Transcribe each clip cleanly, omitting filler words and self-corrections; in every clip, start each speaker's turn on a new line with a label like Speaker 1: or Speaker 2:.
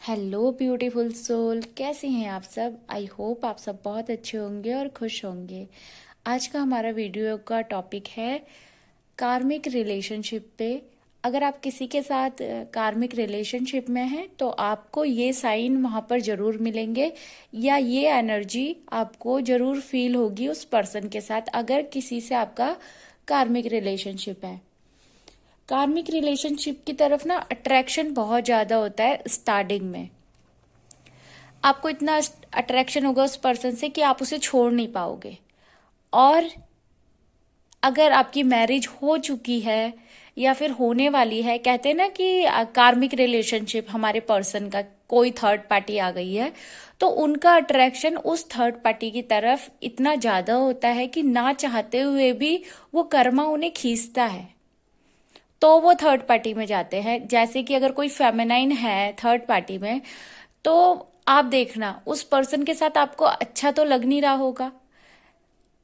Speaker 1: Hello beautiful soul, कैसे हैं आप सब। आई होप आप सब बहुत अच्छे होंगे और खुश होंगे। आज का हमारा वीडियो का टॉपिक है कार्मिक रिलेशनशिप पे। अगर आप किसी के साथ कार्मिक रिलेशनशिप में हैं तो आपको ये साइन वहाँ पर ज़रूर मिलेंगे या ये एनर्जी आपको ज़रूर फील होगी उस पर्सन के साथ, अगर किसी से आपका कार्मिक रिलेशनशिप है। कार्मिक रिलेशनशिप की तरफ ना अट्रैक्शन बहुत ज़्यादा होता है स्टार्टिंग में। आपको इतना अट्रैक्शन होगा उस पर्सन से कि आप उसे छोड़ नहीं पाओगे। और अगर आपकी मैरिज हो चुकी है या फिर होने वाली है, कहते हैं ना कि कार्मिक रिलेशनशिप हमारे पर्सन का कोई थर्ड पार्टी आ गई है, तो उनका अट्रैक्शन उस थर्ड पार्टी की तरफ इतना ज्यादा होता है कि ना चाहते हुए भी वो कर्मा उन्हें खींचता है, तो वो थर्ड पार्टी में जाते हैं। जैसे कि अगर कोई फेमिनाइन है थर्ड पार्टी में, तो आप देखना उस पर्सन के साथ आपको अच्छा तो लग नहीं रहा होगा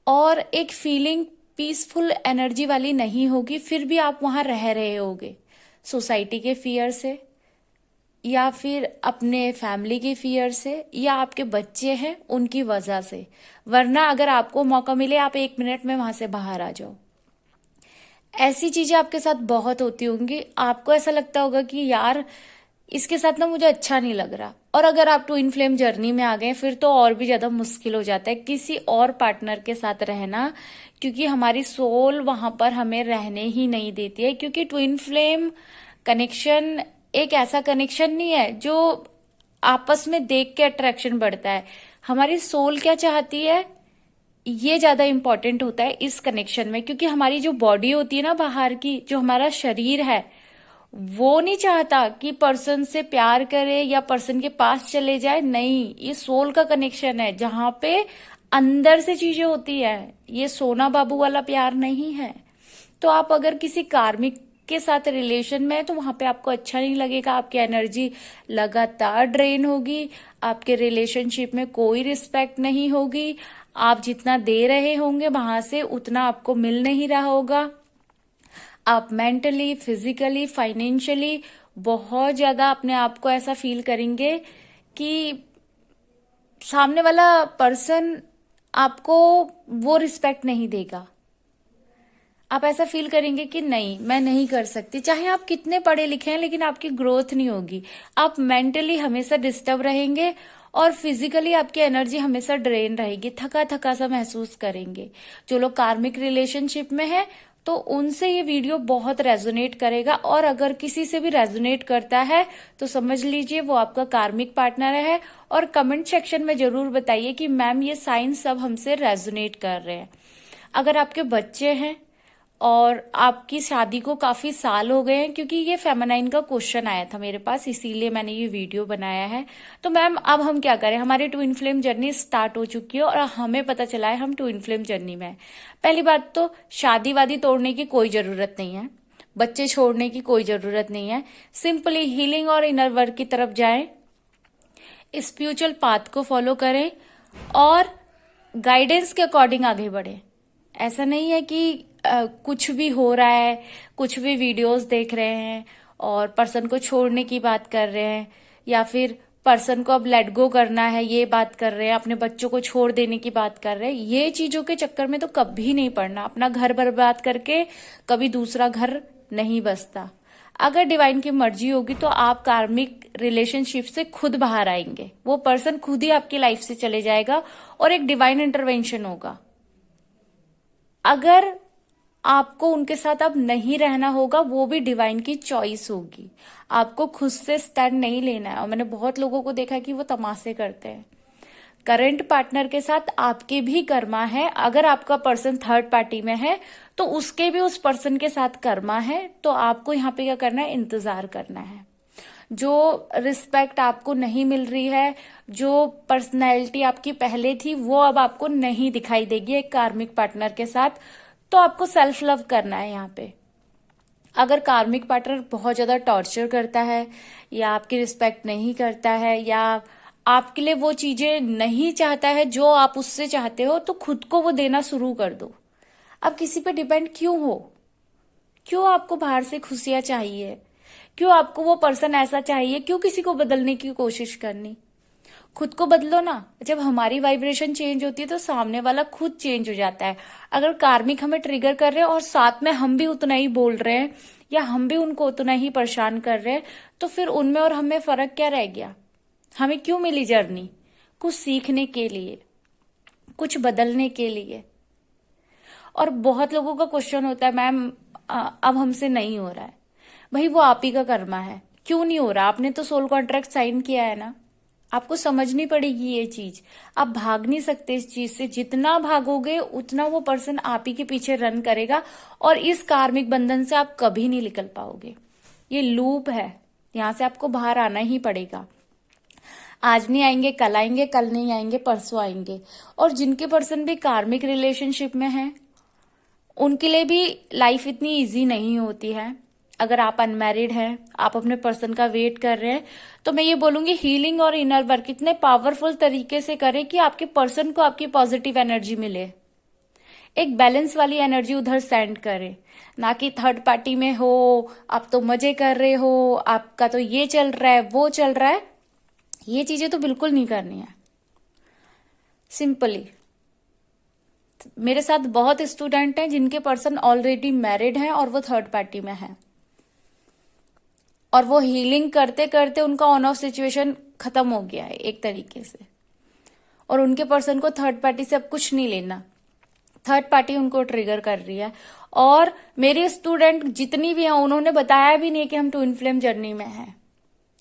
Speaker 1: और एक फीलिंग पीसफुल एनर्जी वाली नहीं होगी, फिर भी आप वहां रह रहे होगे सोसाइटी के फियर से या फिर अपने फैमिली के फियर से या आपके बच्चे हैं उनकी वजह से। वरना अगर आपको मौका मिले आप 1 मिनट में वहां से बाहर आ जाओ। ऐसी चीजें आपके साथ बहुत होती होंगी। आपको ऐसा लगता होगा कि यार इसके साथ ना मुझे अच्छा नहीं लग रहा। और अगर आप ट्विन फ्लेम जर्नी में आ गए फिर तो और भी ज्यादा मुश्किल हो जाता है किसी और पार्टनर के साथ रहना, क्योंकि हमारी सोल वहां पर हमें रहने ही नहीं देती है। क्योंकि ट्विन फ्लेम कनेक्शन एक ऐसा कनेक्शन नहीं है जो आपस में देख के अट्रैक्शन बढ़ता है। हमारी सोल क्या चाहती है ये ज्यादा इंपॉर्टेंट होता है इस कनेक्शन में, क्योंकि हमारी जो बॉडी होती है ना बाहर की, जो हमारा शरीर है, वो नहीं चाहता कि पर्सन से प्यार करे या पर्सन के पास चले जाए। नहीं, ये सोल का कनेक्शन है जहां पे अंदर से चीजें होती है। ये सोना बाबू वाला प्यार नहीं है। तो आप अगर किसी कार्मिक के साथ रिलेशन में है तो वहां पे आपको अच्छा नहीं लगेगा, आपकी एनर्जी लगातार ड्रेन होगी, आपके रिलेशनशिप में कोई रिस्पेक्ट नहीं होगी, आप जितना दे रहे होंगे वहां से उतना आपको मिल नहीं रहा होगा। आप मेंटली, फिजिकली, फाइनेंशियली बहुत ज्यादा अपने आप को ऐसा फील करेंगे कि सामने वाला पर्सन आपको वो रिस्पेक्ट नहीं देगा। आप ऐसा फील करेंगे कि नहीं मैं नहीं कर सकती, चाहे आप कितने पढ़े लिखे हैं लेकिन आपकी ग्रोथ नहीं होगी। आप मेंटली हमेशा डिस्टर्ब रहेंगे और फिजिकली आपकी एनर्जी हमेशा ड्रेन रहेगी, थका थका सा महसूस करेंगे। जो लोग कार्मिक रिलेशनशिप में है तो उनसे ये वीडियो बहुत रेजोनेट करेगा, और अगर किसी से भी रेजोनेट करता है तो समझ लीजिए वो आपका कार्मिक पार्टनर है। और कमेंट सेक्शन में जरूर बताइए कि मैम ये साइन सब हमसे रेजोनेट कर रहे हैं। अगर आपके बच्चे हैं और आपकी शादी को काफी साल हो गए हैं, क्योंकि ये फेमिनाइन का क्वेश्चन आया था मेरे पास इसीलिए मैंने ये वीडियो बनाया है। तो मैम अब हम क्या करें, हमारी ट्विन फ्लेम जर्नी स्टार्ट हो चुकी है और हमें पता चला है हम ट्विन फ्लेम जर्नी में हैं। पहली बात तो शादी वादी तोड़ने की कोई जरूरत नहीं है, बच्चे छोड़ने की कोई जरूरत नहीं है। सिंपली हीलिंग और इनर वर्क की तरफ जाएं, स्पिरिचुअल पाथ को फॉलो करें और गाइडेंस के अकॉर्डिंग आगे बढ़े। ऐसा नहीं है कि कुछ भी हो रहा है, कुछ भी वीडियोस देख रहे हैं और पर्सन को छोड़ने की बात कर रहे हैं या फिर पर्सन को अब लेट गो करना है ये बात कर रहे हैं, अपने बच्चों को छोड़ देने की बात कर रहे हैं। ये चीजों के चक्कर में तो कभी नहीं पड़ना। अपना घर बर्बाद करके कभी दूसरा घर नहीं बसता। अगर डिवाइन की मर्जी होगी तो आप कार्मिक रिलेशनशिप से खुद बाहर आएंगे, वो पर्सन खुद ही आपकी लाइफ से चले जाएगा और एक डिवाइन इंटरवेंशन होगा। अगर आपको उनके साथ अब नहीं रहना होगा वो भी डिवाइन की चॉइस होगी, आपको खुद से स्टैंड नहीं लेना है। और मैंने बहुत लोगों को देखा कि वो तमाशे करते हैं। करंट पार्टनर के साथ आपके भी कर्मा है। अगर आपका पर्सन थर्ड पार्टी में है तो उसके भी उस पर्सन के साथ कर्मा है। तो आपको यहाँ पे क्या करना है, इंतजार करना है। जो रिस्पेक्ट आपको नहीं मिल रही है, जो पर्सनैलिटी आपकी पहले थी वो अब आपको नहीं दिखाई देगी एक कार्मिक पार्टनर के साथ। तो आपको सेल्फ लव करना है यहाँ पे। अगर कार्मिक पार्टनर बहुत ज्यादा टॉर्चर करता है या आपकी रिस्पेक्ट नहीं करता है या आपके लिए वो चीजें नहीं चाहता है जो आप उससे चाहते हो, तो खुद को वो देना शुरू कर दो। अब किसी पे डिपेंड क्यों हो, क्यों आपको बाहर से खुशियां चाहिए, क्यों आपको वो पर्सन ऐसा चाहिए, क्यों किसी को बदलने की कोशिश करनी। खुद को बदलो ना। जब हमारी वाइब्रेशन चेंज होती है तो सामने वाला खुद चेंज हो जाता है। अगर कार्मिक हमें ट्रिगर कर रहे हैं और साथ में हम भी उतना ही बोल रहे हैं या हम भी उनको उतना ही परेशान कर रहे हैं, तो फिर उनमें और हमें फर्क क्या रह गया। हमें क्यों मिली जर्नी? कुछ सीखने के लिए, कुछ बदलने के लिए। और बहुत लोगों का क्वेश्चन होता है, मैम अब हमसे नहीं हो रहा है। भाई वो आप ही का कर्मा है। क्यों नहीं हो रहा? आपने तो सोल कॉन्ट्रैक्ट साइन किया है ना। आपको समझनी पड़ेगी ये चीज। आप भाग नहीं सकते इस चीज से। जितना भागोगे उतना वो पर्सन आप ही के पीछे रन करेगा और इस कार्मिक बंधन से आप कभी नहीं निकल पाओगे। ये लूप है, यहां से आपको बाहर आना ही पड़ेगा। आज नहीं आएंगे, कल आएंगे, कल नहीं आएंगे, परसों आएंगे। और जिनके पर्सन भी कार्मिक रिलेशनशिप में हैं, उनके लिए भी लाइफ इतनी इजी नहीं होती है। अगर आप अनमैरिड हैं, आप अपने पर्सन का वेट कर रहे हैं, तो मैं ये बोलूंगी हीलिंग और इनर वर्क इतने पावरफुल तरीके से करें कि आपके पर्सन को आपकी पॉजिटिव एनर्जी मिले। एक बैलेंस वाली एनर्जी उधर सेंड करें, ना कि थर्ड पार्टी में हो, आप तो मजे कर रहे हो, आपका तो ये चल रहा है, वो चल रहा है। ये चीजें तो बिल्कुल नहीं करनी है। सिंपली मेरे साथ बहुत स्टूडेंट हैं जिनके पर्सन ऑलरेडी मैरिड हैं और वो थर्ड पार्टी में हैं, और वो हीलिंग करते करते उनका ऑन ऑफ सिचुएशन खत्म हो गया है एक तरीके से। और उनके पर्सन को थर्ड पार्टी से अब कुछ नहीं लेना। थर्ड पार्टी उनको ट्रिगर कर रही है। और मेरी स्टूडेंट जितनी भी हैं उन्होंने बताया भी नहीं कि हम ट्विन फ्लेम जर्नी में हैं।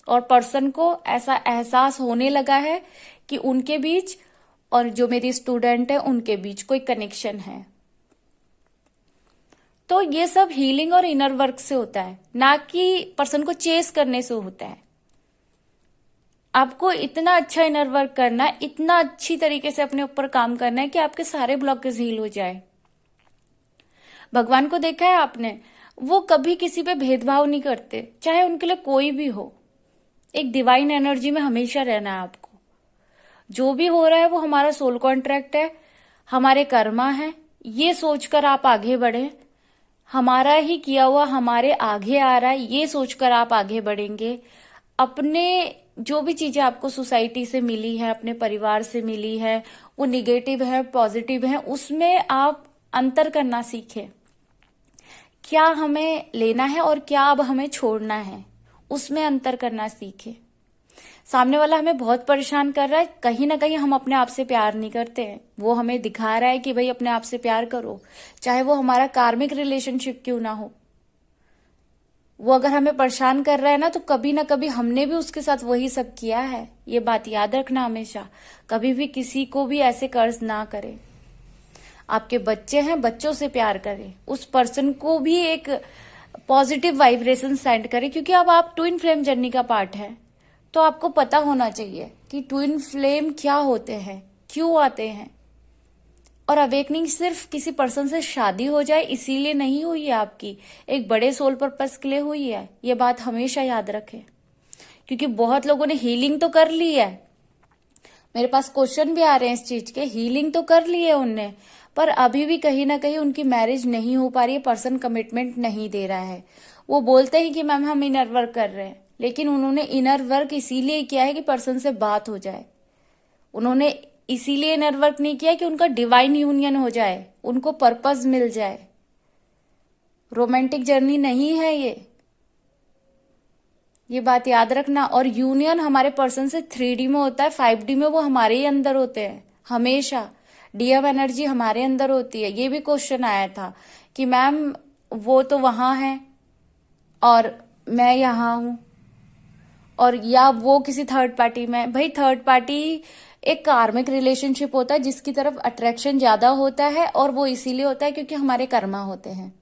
Speaker 1: और पर्सन को ऐसा एहसास होने लगा है कि उनके बीच और जो मेरी स्टूडेंट है उनके बीच कोई कनेक्शन है। तो ये सब हीलिंग और इनर वर्क से होता है, ना कि पर्सन को चेस करने से होता है। आपको इतना अच्छा इनर वर्क करना है, इतना अच्छी तरीके से अपने ऊपर काम करना है कि आपके सारे ब्लॉकेज हील हो जाए। भगवान को देखा है आपने, वो कभी किसी पे भेदभाव नहीं करते, चाहे उनके लिए कोई भी हो। एक डिवाइन एनर्जी में हमेशा रहना है आपको। जो भी हो रहा है वो हमारा सोल कॉन्ट्रैक्ट है, हमारे कर्मा है, ये सोचकर आप आगे बढ़े। हमारा ही किया हुआ हमारे आगे आ रहा है, ये सोचकर आप आगे बढ़ेंगे। अपने जो भी चीजें आपको सोसाइटी से मिली है, अपने परिवार से मिली है, वो निगेटिव है पॉजिटिव है, उसमें आप अंतर करना सीखें। क्या हमें लेना है और क्या अब हमें छोड़ना है, उसमें अंतर करना सीखें। सामने वाला हमें बहुत परेशान कर रहा है, कहीं ना कहीं हम अपने आप से प्यार नहीं करते हैं। वो हमें दिखा रहा है कि भाई अपने आप से प्यार करो, चाहे वो हमारा कार्मिक रिलेशनशिप क्यों ना हो। वो अगर हमें परेशान कर रहा है ना, तो कभी ना कभी हमने भी उसके साथ वही सब किया है। ये बात याद रखना हमेशा। कभी भी किसी को भी ऐसे कर्ज ना करें। आपके बच्चे हैं, बच्चों से प्यार करें। उस पर्सन को भी एक पॉजिटिव वाइब्रेशन सेंड करें, क्योंकि अब आप ट्विन फ्लेम जर्नी का पार्ट है। तो आपको पता होना चाहिए कि ट्विन फ्लेम क्या होते हैं, क्यों आते हैं। और अवेकनिंग सिर्फ किसी पर्सन से शादी हो जाए इसीलिए नहीं हुई है आपकी, एक बड़े सोल पर्पस के लिए हुई है। ये बात हमेशा याद रखें, क्योंकि बहुत लोगों ने हीलिंग तो कर ली है। मेरे पास क्वेश्चन भी आ रहे हैं इस चीज के, हीलिंग तो कर ली है उनने, पर अभी भी कहीं ना कहीं उनकी मैरिज नहीं हो पा रही है। पर्सन कमिटमेंट नहीं दे रहा है। वो बोलते हैं कि मैम हम इनर वर्क कर रहे हैं, लेकिन उन्होंने इनर वर्क इसीलिए किया है कि पर्सन से बात हो जाए। उन्होंने इसीलिए इनर वर्क नहीं किया कि उनका डिवाइन यूनियन हो जाए, उनको पर्पस मिल जाए। रोमांटिक जर्नी नहीं है ये बात याद रखना। और यूनियन हमारे पर्सन से 3D में होता है, 5D में वो हमारे ही अंदर होते हैं हमेशा। डीएम एनर्जी हमारे अंदर होती है। ये भी क्वेश्चन आया था कि मैम वो तो वहां है और मैं यहां हूं, और या वो किसी थर्ड पार्टी में। भाई थर्ड पार्टी एक कार्मिक रिलेशनशिप होता है जिसकी तरफ अट्रैक्शन ज्यादा होता है, और वो इसीलिए होता है क्योंकि हमारे कर्मा होते हैं,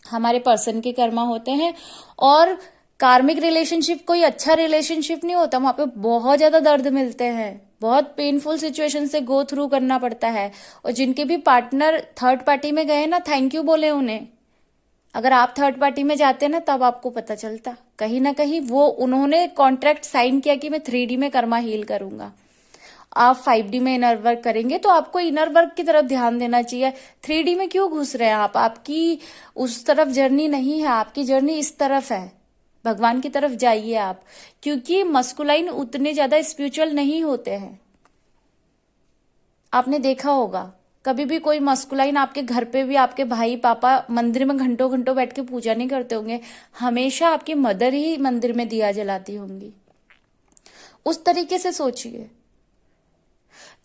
Speaker 1: हमारे पर्सन के कर्मा होते हैं। और कार्मिक रिलेशनशिप कोई अच्छा रिलेशनशिप नहीं होता, वहां पे बहुत ज्यादा दर्द मिलते हैं, बहुत पेनफुल सिचुएशन से गो थ्रू करना पड़ता है। और जिनके भी पार्टनर थर्ड पार्टी में गए ना, थैंक यू बोले उन्हें। अगर आप थर्ड पार्टी में जाते ना, तब आपको पता चलता कहीं ना कहीं वो उन्होंने कॉन्ट्रैक्ट साइन किया कि मैं 3D में कर्मा हील करूंगा। आप 5D में इनर वर्क करेंगे, तो आपको इनर वर्क की तरफ ध्यान देना चाहिए। 3D में क्यों घुस रहे हैं आप? आपकी उस तरफ जर्नी नहीं है, आपकी जर्नी इस तरफ है। भगवान की तरफ जाइए आप, क्योंकि मस्कुलाइन उतने ज्यादा स्पिरिचुअल नहीं होते हैं। आपने देखा होगा कभी भी कोई मस्कुलाइन आपके घर पे भी आपके भाई पापा मंदिर में घंटों घंटों बैठ के पूजा नहीं करते होंगे, हमेशा आपकी मदर ही मंदिर में दिया जलाती होंगी। उस तरीके से सोचिए।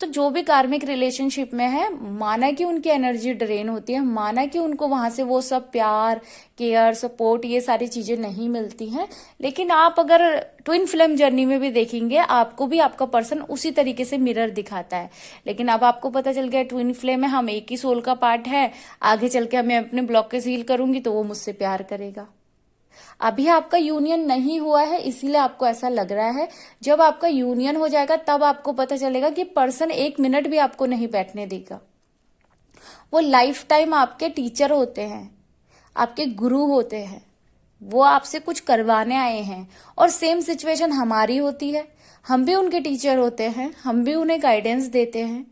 Speaker 1: तो जो भी कार्मिक रिलेशनशिप में है, माना कि उनकी एनर्जी ड्रेन होती है, माना कि उनको वहां से वो सब प्यार, केयर, सपोर्ट, ये सारी चीजें नहीं मिलती हैं, लेकिन आप अगर ट्विन फ्लेम जर्नी में भी देखेंगे, आपको भी आपका पर्सन उसी तरीके से मिरर दिखाता है। लेकिन अब आपको पता चल गया ट्विन फ्लेम में हम एक ही सोल का पार्ट है, आगे चल के मैं अपने ब्लॉकेज हील करूंगी तो वो मुझसे प्यार करेगा। अभी आपका यूनियन नहीं हुआ है, इसीलिए आपको ऐसा लग रहा है। जब आपका यूनियन हो जाएगा तब आपको पता चलेगा कि पर्सन 1 मिनट भी आपको नहीं बैठने देगा। वो लाइफ टाइम आपके टीचर होते हैं, आपके गुरु होते हैं, वो आपसे कुछ करवाने आए हैं। और सेम सिचुएशन हमारी होती है, हम भी उनके टीचर होते हैं, हम भी उन्हें गाइडेंस देते हैं,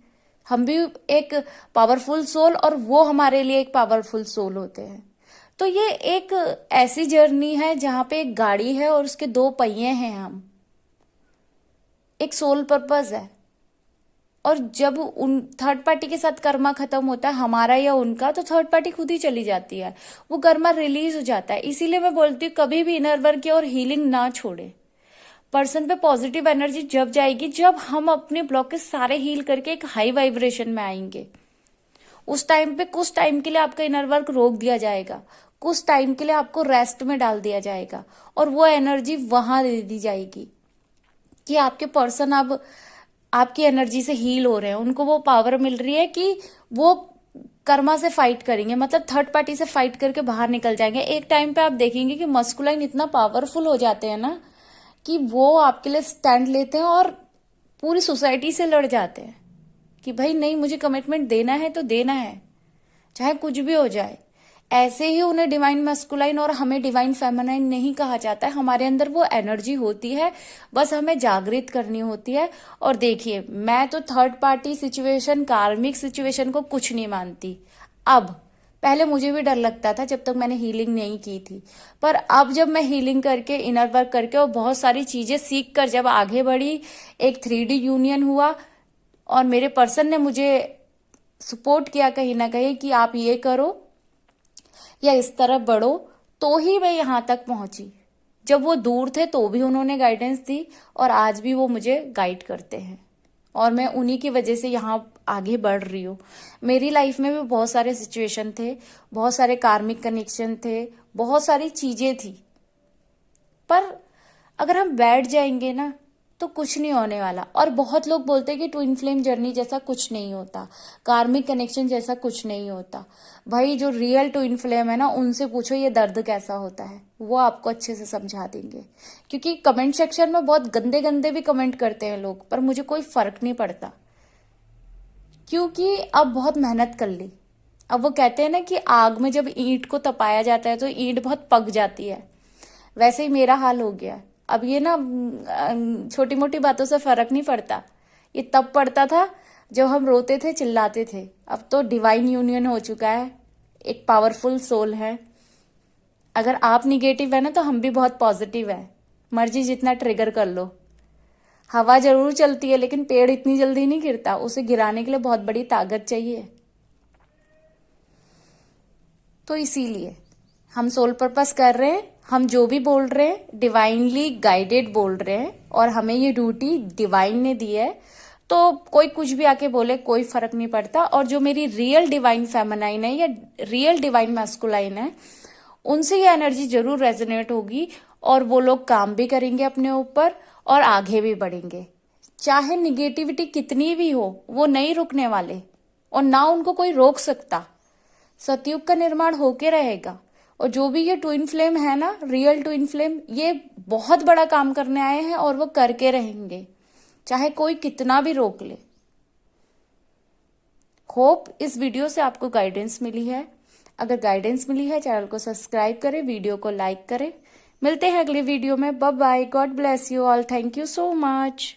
Speaker 1: हम भी एक पावरफुल सोल और वो हमारे लिए एक पावरफुल सोल होते हैं। तो ये एक ऐसी जर्नी है जहां पे एक गाड़ी है और उसके 2 पहिए हैं। हम एक सोल पर्पस है, और जब उन थर्ड पार्टी के साथ कर्मा खत्म होता है, हमारा या उनका, तो थर्ड पार्टी खुद ही चली जाती है, वो कर्मा रिलीज हो जाता है। इसीलिए मैं बोलती हूँ कभी भी इनर वर्क और हीलिंग ना छोड़े। पर्सन पे पॉजिटिव एनर्जी जब जाएगी जब हम अपने ब्लॉकेज सारे हील करके एक हाई वाइब्रेशन में आएंगे। उस टाइम पे कुछ टाइम के लिए आपका इनर वर्क रोक दिया जाएगा, कुछ टाइम के लिए आपको रेस्ट में डाल दिया जाएगा, और वो एनर्जी वहां दे दी जाएगी कि आपके पर्सन अब आपकी एनर्जी से हील हो रहे हैं, उनको वो पावर मिल रही है कि वो कर्मा से फाइट करेंगे, मतलब थर्ड पार्टी से फाइट करके बाहर निकल जाएंगे। एक टाइम पे आप देखेंगे कि मस्कुलाइन इतना पावरफुल हो जाते हैं ना कि वो आपके लिए स्टैंड लेते हैं और पूरी सोसाइटी से लड़ जाते हैं कि भाई नहीं, मुझे कमिटमेंट देना है तो देना है, चाहे कुछ भी हो जाए। ऐसे ही उन्हें डिवाइन मस्कुलाइन और हमें डिवाइन फेमिनाइन नहीं कहा जाता है। हमारे अंदर वो एनर्जी होती है, बस हमें जागृत करनी होती है। और देखिए, मैं तो थर्ड पार्टी सिचुएशन, कार्मिक सिचुएशन को कुछ नहीं मानती। अब पहले मुझे भी डर लगता था जब तक मैंने हीलिंग नहीं की थी, पर अब जब मैं हीलिंग करके, इनर वर्क करके और बहुत सारी चीजें सीख कर जब आगे बढ़ी, एक 3D यूनियन हुआ और मेरे पर्सन ने मुझे सपोर्ट किया कहीं ना कहीं कि आप ये करो या इस तरफ बढ़ो, तो ही मैं यहाँ तक पहुंची। जब वो दूर थे तो भी उन्होंने गाइडेंस दी, और आज भी वो मुझे गाइड करते हैं, और मैं उन्हीं की वजह से यहाँ आगे बढ़ रही हूँ। मेरी लाइफ में भी बहुत सारे सिचुएशन थे, बहुत सारे कार्मिक कनेक्शन थे, बहुत सारी चीजें थी, पर अगर हम बैठ जाएंगे ना तो कुछ नहीं होने वाला। और बहुत लोग बोलते हैं कि ट्विन फ्लेम जर्नी जैसा कुछ नहीं होता, कार्मिक कनेक्शन जैसा कुछ नहीं होता। भाई जो रियल ट्विन फ्लेम है ना, उनसे पूछो ये दर्द कैसा होता है, वो आपको अच्छे से समझा देंगे। क्योंकि कमेंट सेक्शन में बहुत गंदे गंदे भी कमेंट करते हैं लोग, पर मुझे कोई फर्क नहीं पड़ता, क्योंकि अब बहुत मेहनत कर ली। अब वो कहते हैं ना कि आग में जब ईंट को तपाया जाता है तो ईंट बहुत पक जाती है, वैसे ही मेरा हाल हो गया। अब ये ना छोटी मोटी बातों से फर्क नहीं पड़ता। ये तब पड़ता था जब हम रोते थे, चिल्लाते थे। अब तो डिवाइन यूनियन हो चुका है, एक पावरफुल सोल है। अगर आप निगेटिव है ना तो हम भी बहुत पॉजिटिव है। मर्जी जितना ट्रिगर कर लो। हवा जरूर चलती है लेकिन पेड़ इतनी जल्दी नहीं गिरता, उसे गिराने के लिए बहुत बड़ी ताकत चाहिए। तो इसीलिए हम सोल पर्पस कर रहे हैं, हम जो भी बोल रहे हैं डिवाइनली गाइडेड बोल रहे हैं, और हमें ये ड्यूटी डिवाइन ने दी है। तो कोई कुछ भी आके बोले, कोई फर्क नहीं पड़ता। और जो मेरी रियल डिवाइन फेमिनाइन है या रियल डिवाइन मैस्कुलाइन है, उनसे ये एनर्जी जरूर रेजोनेट होगी, और वो लोग काम भी करेंगे अपने ऊपर और आगे भी बढ़ेंगे। चाहे निगेटिविटी कितनी भी हो, वो नहीं रुकने वाले, और ना उनको कोई रोक सकता। सतयुग का निर्माण होके रहेगा। और जो भी ये ट्विन फ्लेम है ना, रियल ट्विन फ्लेम, ये बहुत बड़ा काम करने आए हैं और वो करके रहेंगे, चाहे कोई कितना भी रोक ले। होप इस वीडियो से आपको गाइडेंस मिली है। अगर गाइडेंस मिली है, चैनल को सब्सक्राइब करें, वीडियो को लाइक करें। मिलते हैं अगले वीडियो में। Bye bye, God bless you all, thank you so much.